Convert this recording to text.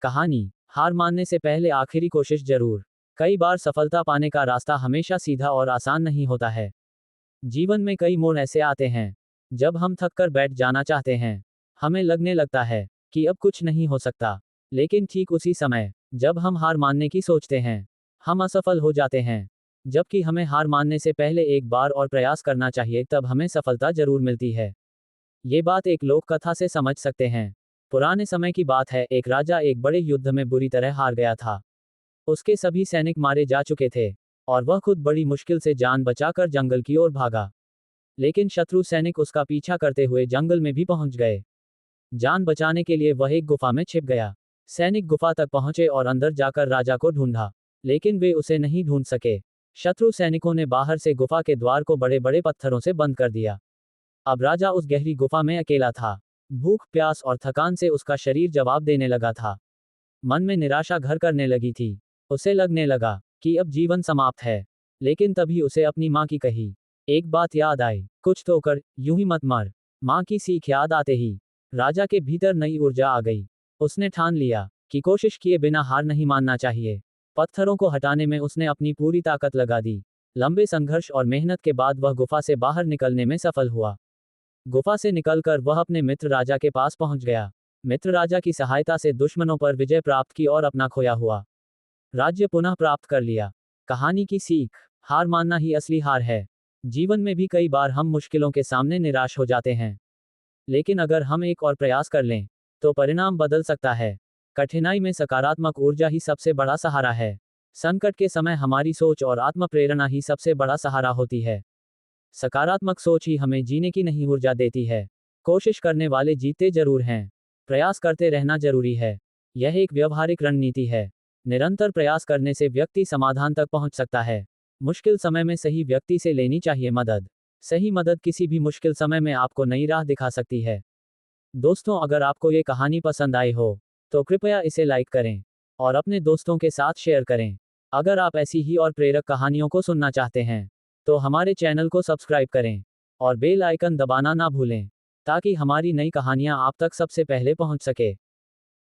कहानी, हार मानने से पहले आखिरी कोशिश जरूर। कई बार सफलता पाने का रास्ता हमेशा सीधा और आसान नहीं होता है। जीवन में कई मोड़ ऐसे आते हैं जब हम थक कर बैठ जाना चाहते हैं। हमें लगने लगता है कि अब कुछ नहीं हो सकता। लेकिन ठीक उसी समय, जब हम हार मानने की सोचते हैं, हम असफल हो जाते हैं। जबकि हमें हार मानने से पहले एक बार और प्रयास करना चाहिए, तब हमें सफलता जरूर मिलती है। ये बात एक लोक कथा से समझ सकते हैं। पुराने समय की बात है, एक राजा एक बड़े युद्ध में बुरी तरह हार गया था। उसके सभी सैनिक मारे जा चुके थे और वह खुद बड़ी मुश्किल से जान बचाकर जंगल की ओर भागा। लेकिन शत्रु सैनिक उसका पीछा करते हुए जंगल में भी पहुंच गए। जान बचाने के लिए वह एक गुफा में छिप गया। सैनिक गुफा तक पहुंचे और अंदर जाकर राजा को ढूंढा, लेकिन वे उसे नहीं ढूंढ सके। शत्रु सैनिकों ने बाहर से गुफा के द्वार को बड़े बड़े पत्थरों से बंद कर दिया। अब राजा उस गहरी गुफा में अकेला था। भूख, प्यास और थकान से उसका शरीर जवाब देने लगा था। मन में निराशा घर करने लगी थी। उसे लगने लगा कि अब जीवन समाप्त है। लेकिन तभी उसे अपनी माँ की कही एक बात याद आई, कुछ तो कर, यूं ही मत मर। माँ की सीख याद आते ही राजा के भीतर नई ऊर्जा आ गई। उसने ठान लिया कि कोशिश किए बिना हार नहीं मानना चाहिए। पत्थरों को हटाने में उसने अपनी पूरी ताकत लगा दी। लंबे संघर्ष और मेहनत के बाद वह गुफा से बाहर निकलने में सफल हुआ। गुफा से निकलकर वह अपने मित्र राजा के पास पहुंच गया। मित्र राजा की सहायता से दुश्मनों पर विजय प्राप्त की और अपना खोया हुआ राज्य पुनः प्राप्त कर लिया। कहानी की सीख, हार मानना ही असली हार है। जीवन में भी कई बार हम मुश्किलों के सामने निराश हो जाते हैं, लेकिन अगर हम एक और प्रयास कर लें तो परिणाम बदल सकता है। कठिनाई में सकारात्मक ऊर्जा ही सबसे बड़ा सहारा है। संकट के समय हमारी सोच और आत्म प्रेरणा ही सबसे बड़ा सहारा होती है। सकारात्मक सोच ही हमें जीने की नई ऊर्जा देती है। कोशिश करने वाले जीतते जरूर हैं। प्रयास करते रहना जरूरी है। यह एक व्यवहारिक रणनीति है। निरंतर प्रयास करने से व्यक्ति समाधान तक पहुंच सकता है। मुश्किल समय में सही व्यक्ति से लेनी चाहिए मदद। सही मदद किसी भी मुश्किल समय में आपको नई राह दिखा सकती है। दोस्तों, अगर आपको ये कहानी पसंद आई हो तो कृपया इसे लाइक करें और अपने दोस्तों के साथ शेयर करें। अगर आप ऐसी ही और प्रेरक कहानियों को सुनना चाहते हैं तो हमारे चैनल को सब्सक्राइब करें और बेल आइकन दबाना ना भूलें, ताकि हमारी नई कहानियां आप तक सबसे पहले पहुंच सके।